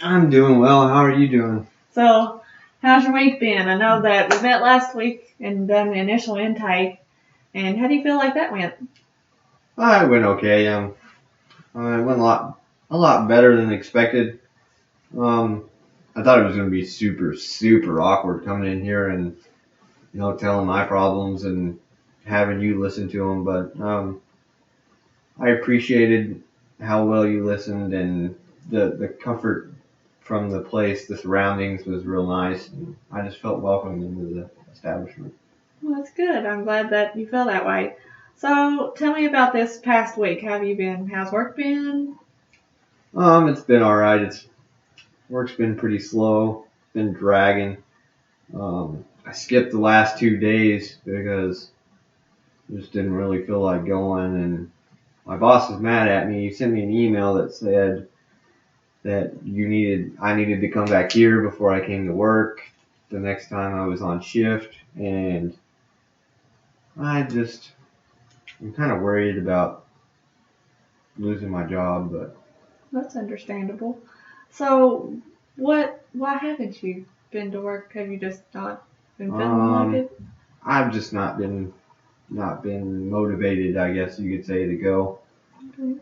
I'm doing well. How are you doing? So, how's your week been? I know that we met last week and done the initial intake. And how do you feel like that went? I went okay. I went a lot better than expected. Um, I thought it was going to be super, super awkward coming in here and telling my problems and having you listen to them. But I appreciated how well you listened and the comfort from the place, the surroundings was real nice. And I just felt welcome into the establishment. Well, that's good. I'm glad that you feel that way. So, tell me about this past week. How have you been? How's work been? It's been all right. Work's been pretty slow. It's been dragging. I skipped the last 2 days because I just didn't really feel like going, and my boss was mad at me. He sent me an email that said that I needed to come back here before I came to work the next time I was on shift, and I'm kind of worried about losing my job, but That's understandable. So, why haven't you been to work? Have you just not been feeling like um, it? I've just not been motivated, I guess you could say, to go. Okay. Is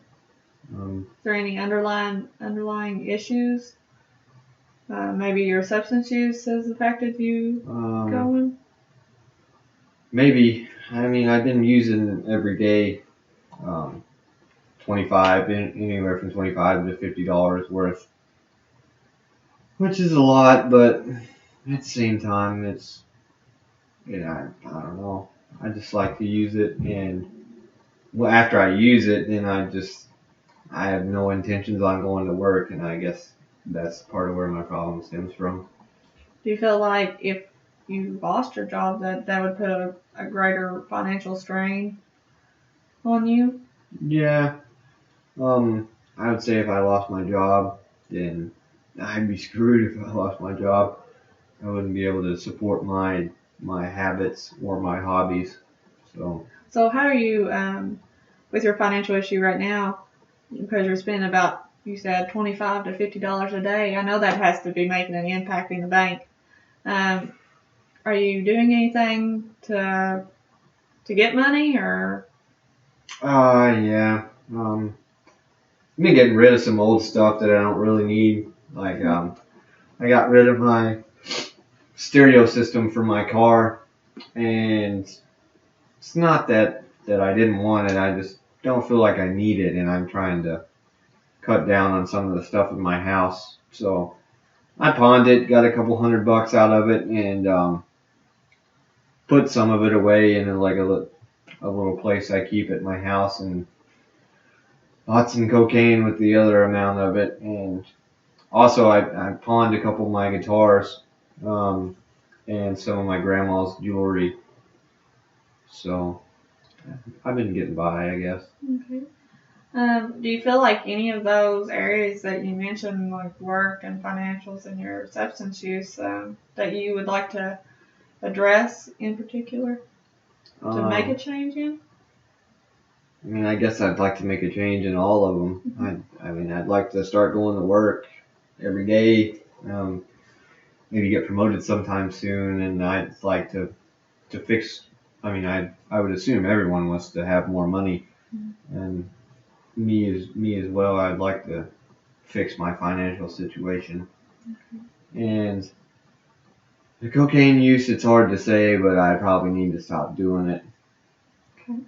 Um, there any underlying issues? Maybe your substance use has affected you um, going? Maybe. I mean, I've been using every day, 25, anywhere from $25 to $50 worth, which is a lot, but at the same time, I don't know. I just like to use it, and well, after I use it, then I have no intentions on going to work, and I guess that's part of where my problem stems from. Do you feel like if you lost your job that would put a greater financial strain on you? Yeah, I would say if I lost my job, then I'd be screwed if I lost my job. I wouldn't be able to support my habits or my hobbies. So So how are you with your financial issue right now? Because you're spending about, you said, $25 to $50 a day. I know that has to be making an impact in the bank. Um, are you doing anything to get money or? yeah. I've been getting rid of some old stuff that I don't really need. Like I got rid of my stereo system for my car, and it's not that I didn't want it. I just don't feel like I need it, and I'm trying to cut down on some of the stuff in my house. So I pawned it, got a couple $100 out of it, and put some of it away in like a little place I keep at my house, and bought some cocaine with the other amount of it. And also, I pawned a couple of my guitars, um, and some of my grandma's jewelry. So I've been getting by, I guess. Okay. Do you feel like any of those areas that you mentioned, like work and financials and your substance use, that you would like to address in particular to make a Um, change in? I mean, I guess I'd like to make a change in all of them. I mean, I'd like to start going to work every day. Maybe get promoted sometime soon, and I'd like to fix. I mean, I would assume everyone wants to have more money, and me as well. I'd like to fix my financial situation. And the cocaine use, it's hard to say, but I probably need to stop doing it. Okay.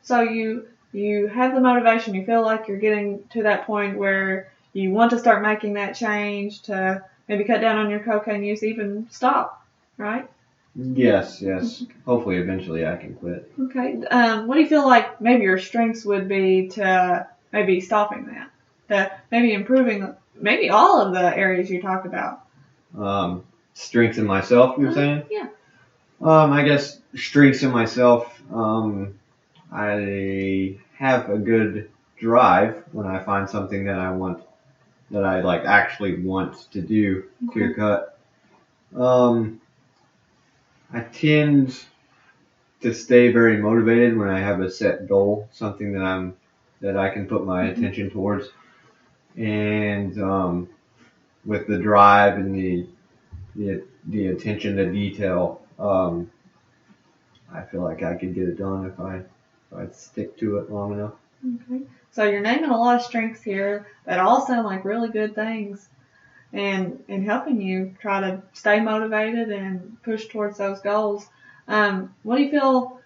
So you have the motivation. You feel like you're getting to that point where you want to start making that change to maybe cut down on your cocaine use, even stop, right? Yes, yes. Hopefully, eventually, I can quit. Okay. What do you feel like maybe your strengths would be to maybe stopping that, to maybe improving maybe all of the areas you talked about? Strength in myself, you're saying? Yeah. I guess strengths in myself. I have a good drive when I find something that I want, that I like actually want to do, clear cut. Um, I tend to stay very motivated when I have a set goal, something that I can put my attention towards, and with the drive and the attention to detail, I feel like I could get it done if I stick to it long enough. Okay. So you're naming a lot of strengths here that all sound like really good things, and helping you try to stay motivated and push towards those goals. What do you feel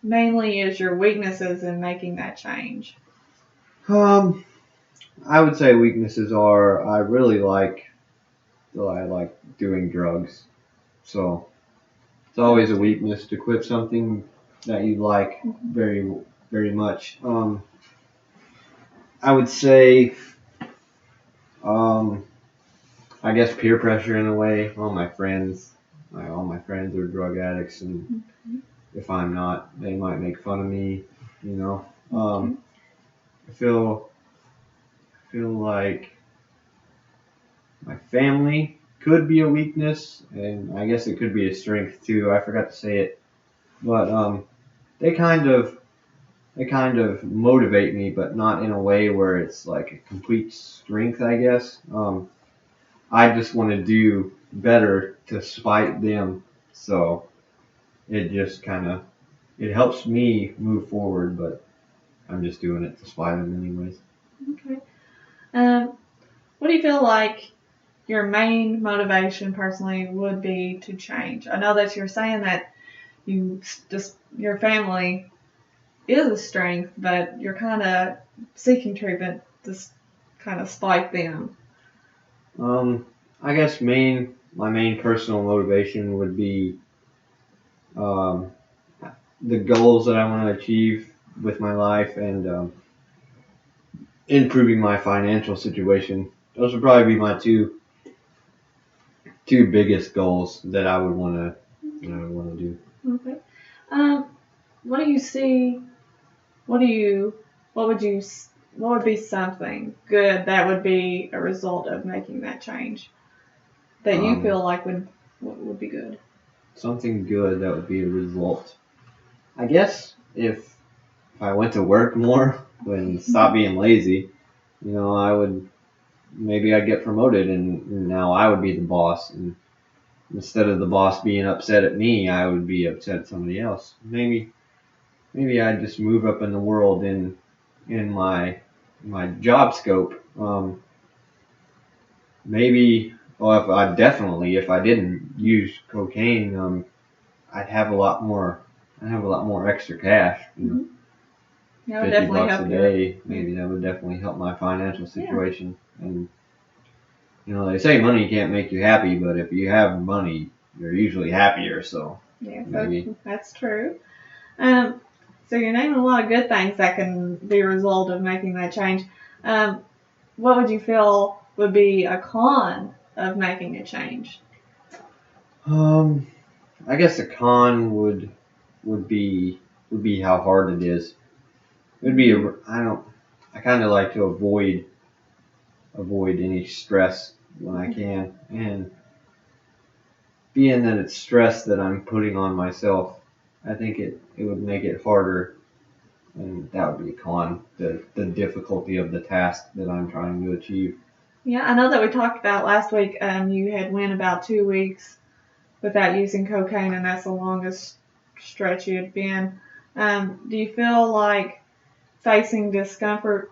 mainly is your weaknesses in making that change? I would say weaknesses are I really like I like doing drugs, so it's always a weakness to quit something that you like very much. I would say, um, I guess peer pressure in a way. All my friends are drug addicts, and if I'm not, they might make fun of me. You know, I feel like my family could be a weakness, and I guess it could be a strength too. I forgot to say it, but they they kind of motivate me, but not in a way where it's like a complete strength. I guess I just want to do better to spite them, so it just kind of it helps me move forward, but I'm just doing it to spite them anyways. Okay. Um, what do you feel like your main motivation personally would be to change? I know that you're saying that just your family is a strength, but you're kind of seeking treatment to kind of spike them. I guess my main personal motivation would be um, the goals that I want to achieve with my life and improving my financial situation. Those would probably be my two biggest goals that I would want to do. Okay. Um, what do you see? What do you? What would you? What would be something good that would be a result of making that change that you Um, feel like would be good? Something good that would be a result. I guess if I went to work more and stop being lazy, I would maybe I'd get promoted and now I would be the boss. And instead of the boss being upset at me, I would be upset at somebody else. Maybe I'd just move up in the world in my job scope. Maybe, well, if I didn't use cocaine, I'd have a lot more. I'd have a lot more extra cash. Mm-hmm. That would 50 definitely bucks a help your. day. Maybe that would definitely help my financial situation. Yeah. And they say money can't make you happy, but if you have money, you're usually happier. So Yes, maybe. that's true. Um, so you're naming a lot of good things that can be a result of making that change. Um, what would you feel would be a con of making a change? Um, I guess a con would be would be how hard it is. It would be I kind of like to avoid any stress when I can, and being that it's stress that I'm putting on myself, I think it would make it harder, and that would be a con, the difficulty of the task that I'm trying to achieve. Yeah, I know that we talked about last week. You had went about 2 weeks without using cocaine, and that's the longest stretch you had been. Do you feel like facing discomfort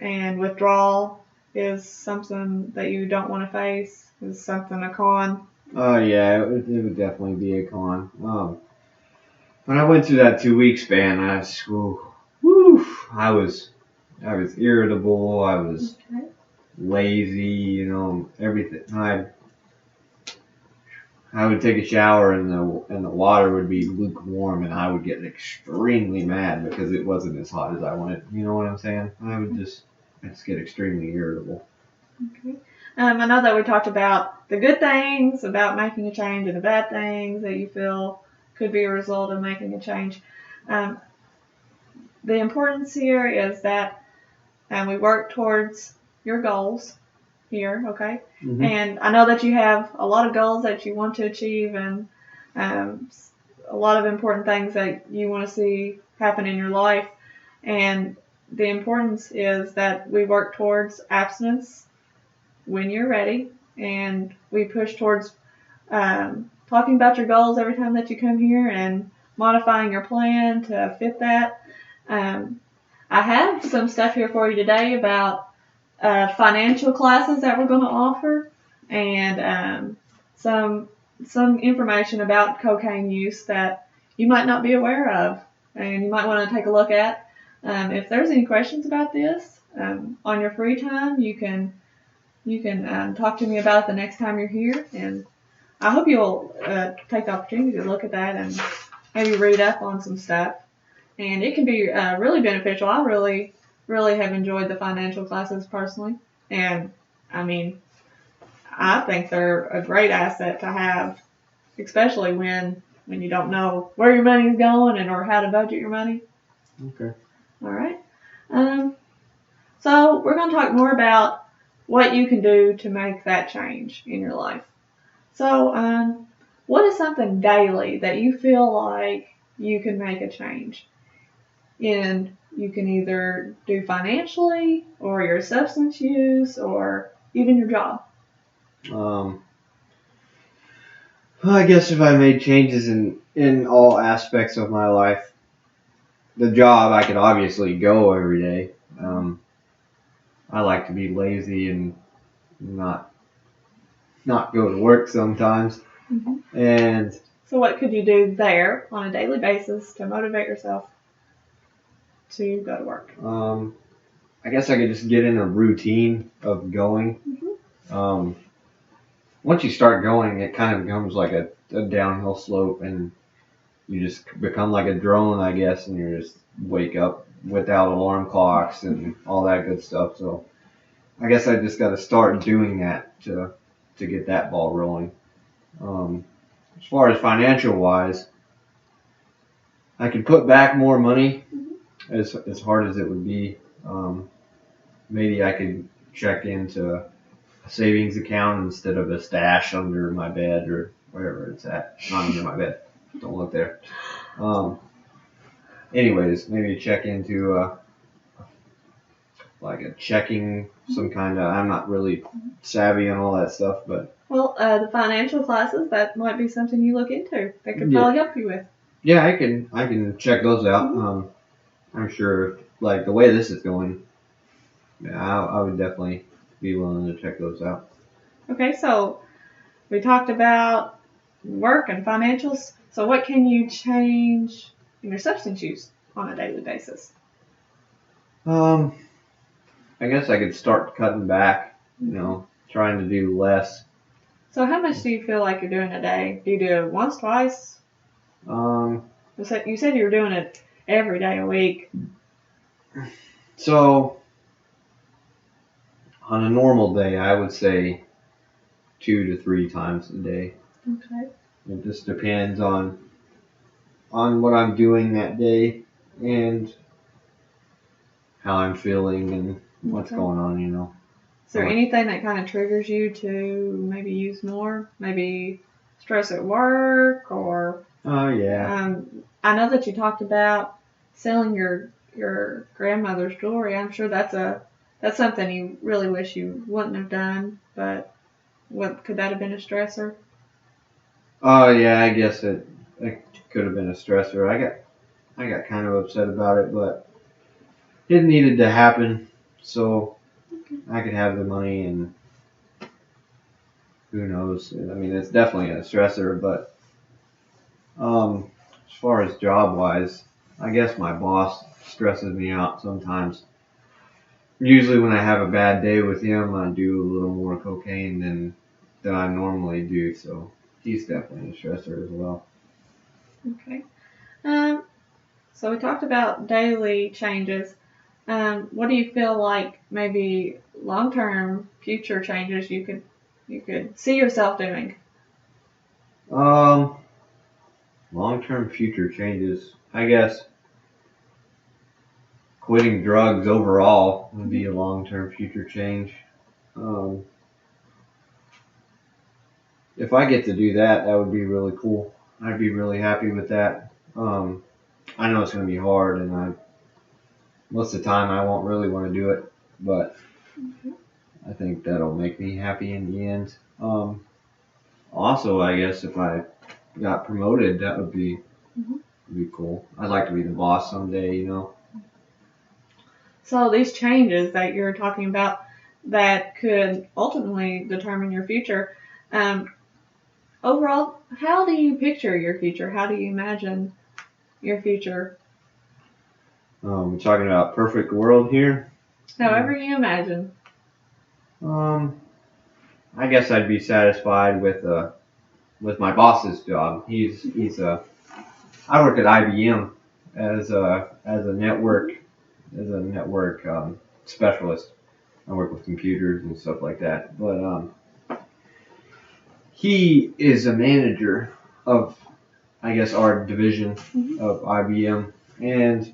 and withdrawal is something that you don't want to face? Is something a con? Oh yeah, it would definitely be a con. When I went through that 2 week span, I was irritable. I was Okay. lazy. Everything. I would take a shower and the water would be lukewarm and I would get extremely mad because it wasn't as hot as I wanted. You know what I'm saying? I just get extremely irritable. Okay. I know that we talked about the good things about making a change and the bad things that you feel could be a result of making a change. Um, the importance here is that we work towards your goals here, okay? Mm-hmm. And I know that you have a lot of goals that you want to achieve and um, a lot of important things that you want to see happen in your life. And the importance is that we work towards abstinence when you're ready, and we push towards talking about your goals every time that you come here and modifying your plan to fit that. I have some stuff here for you today about financial classes that we're going to offer, and some information about cocaine use that you might not be aware of, and you might want to take a look at. If there's any questions about this on your free time, you can talk to me about it the next time you're here, and I hope you'll take the opportunity to look at that and maybe read up on some stuff. And it can be really beneficial. I really have enjoyed the financial classes personally, and I mean, I think they're a great asset to have, especially when you don't know where your money's going and or how to budget your money. Okay. All right. So we're going to talk more about what you can do to make that change in your life. So, what is something daily that you feel like you can make a change? And you can either do financially, or your substance use, or even your job. I guess if I made changes in all aspects of my life, the job, I could obviously go every day. I like to be lazy and not go to work sometimes. Mm-hmm. And so what could you do there on a daily basis to motivate yourself to go to work? I guess I could just get in a routine of going. Mm-hmm. Once you start going, it kind of becomes like a downhill slope, and you just become like a drone, I guess, and you just wake up without alarm clocks and all that good stuff. So I guess I just got to start doing that to get that ball rolling. As far as financial wise, I could put back more money, as hard as it would be. Maybe I could check into a savings account instead of a stash under my bed or wherever it's at. Not under my bed. Don't look there. Anyways, maybe check into like a checking, some kind of. I'm not really savvy on all that stuff, but. Well, the financial classes, that might be something you look into. That could probably help you with. Yeah, I can check those out. Mm-hmm. I'm sure, like the way this is going, yeah, I would definitely be willing to check those out. Okay, so we talked about work and financials. So what can you change in your substance use on a daily basis? I guess I could start cutting back, trying to do less. So how much do you feel like you're doing a day? Do you do it once, twice? You said you were doing it every day a week. So on a normal day, I would say 2 to 3 times a day. Okay. It just depends on what I'm doing that day and how I'm feeling and what's going on, Is there anything that kind of triggers you to maybe use more? Maybe stress at work or... Oh, yeah. I know that you talked about selling your grandmother's jewelry. I'm sure that's something you really wish you wouldn't have done, but could that have been a stressor? Oh, yeah, I guess it could have been a stressor. I got kind of upset about it, but it needed to happen so I could have the money, and who knows. I mean, it's definitely a stressor, but as far as job-wise, I guess my boss stresses me out sometimes. Usually when I have a bad day with him, I do a little more cocaine than I normally do, so he's definitely a stressor as well. Okay. So we talked about daily changes. What do you feel like maybe long-term future changes you could see yourself doing? Long-term future changes, I guess quitting drugs overall would be a long-term future change. If I get to do that, that would be really cool. I'd be really happy with that. I know it's going to be hard, and most of the time I won't really want to do it, but I think that'll make me happy in the end. Also, I guess if I got promoted, that would be cool. I'd like to be the boss someday, you know. So these changes that you're talking about that could ultimately determine your future, overall, how do you picture your future? How do you imagine your future? We're talking about perfect world here. However you imagine. I guess I'd be satisfied with my boss's job. I work at IBM as a network specialist. I work with computers and stuff like that. But he is a manager of, I guess, our division of IBM, and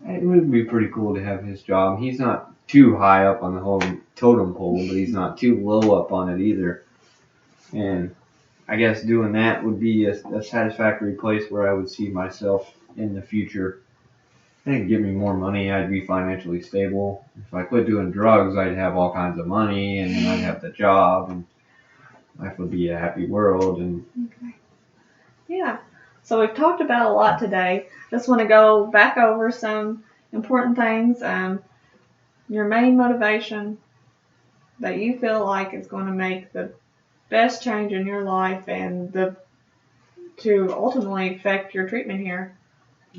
it would be pretty cool to have his job. He's not too high up on the whole totem pole, but he's not too low up on it either. And I guess doing that would be a satisfactory place where I would see myself in the future. I think give me more money, I'd be financially stable. If I quit doing drugs, I'd have all kinds of money, and then I'd have the job, and life would be a happy world. And Okay. Yeah. So we've talked about a lot today. Just want to go back over some important things. Your main motivation that you feel like is going to make the best change in your life and to ultimately affect your treatment here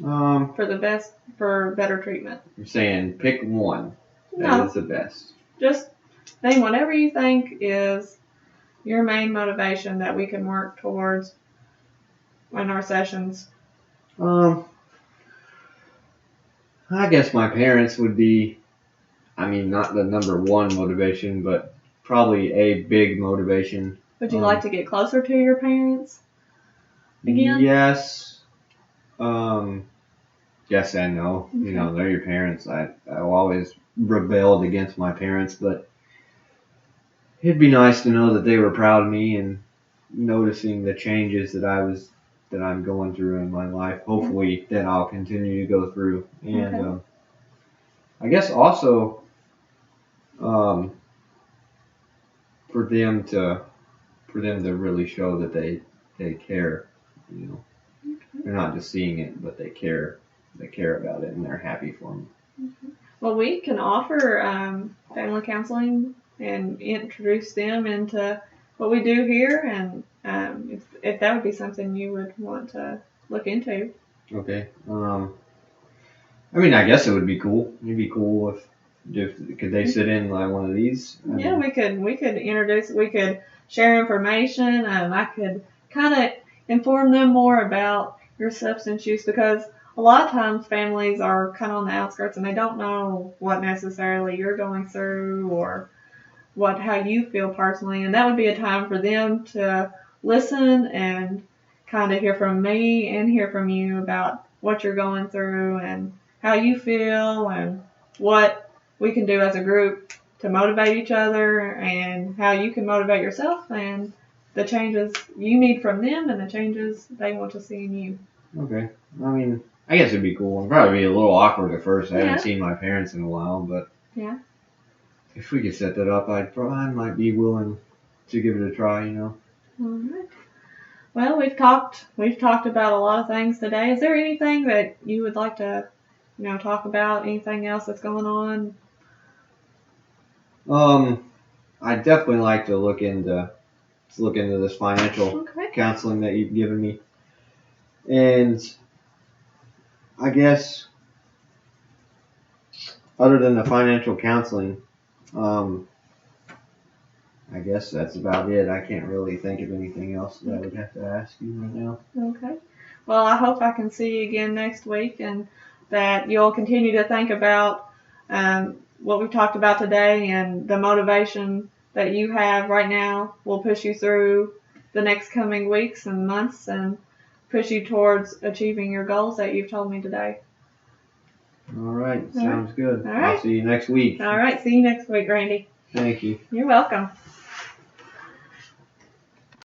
for better treatment. you're saying pick one that No, is the best. just name whatever you think is your main motivation that we can work towards in our sessions. I guess my parents would be, I mean, not the number one motivation, but probably a big motivation. Would you like to get closer to your parents again? Yes. Yes and no. Okay. You know, they're your parents. I've always rebelled against my parents, but it'd be nice to know that they were proud of me and noticing the changes that I'm going through in my life. Hopefully that I'll continue to go through. And Okay. I guess also for them to really show that they care. You know, they're not just seeing it, but they care. They care about it, and they're happy for me. Well, we can offer family counseling and introduce them into what we do here, and if that would be something you would want to look into. Okay. I mean, I guess it would be cool. It'd be cool if could they sit in like one of these? Yeah, we could introduce. We could share information. I could kind of inform them more about your substance use because a lot of times families are kind of on the outskirts and they don't know what necessarily you're going through or how you feel personally, and that would be a time for them to listen and kind of hear from me and hear from you about what you're going through and how you feel and what we can do as a group to motivate each other and how you can motivate yourself and the changes you need from them and the changes they want to see in you. Okay. I mean, I guess it'd be cool. It'd probably be a little awkward at first. I Yeah. haven't seen my parents in a while, but Yeah. if we could set that up, I might be willing to give it a try. You know. All right. Well, we've talked about a lot of things today. Is there anything that you would like to, talk about? Anything else that's going on? I'd definitely like to look into this financial Okay. counseling that you've given me, and I guess other than the financial counseling, I guess that's about it. I can't really think of anything else that I would have to ask you right now. Okay. Well, I hope I can see you again next week and that you'll continue to think about what we talked about today and the motivation that you have right now will push you through the next coming weeks and months and push you towards achieving your goals that you've told me today. All right. Sounds good. All right. I'll see you next week. All right. See you next week, Randy. Thank you. You're welcome.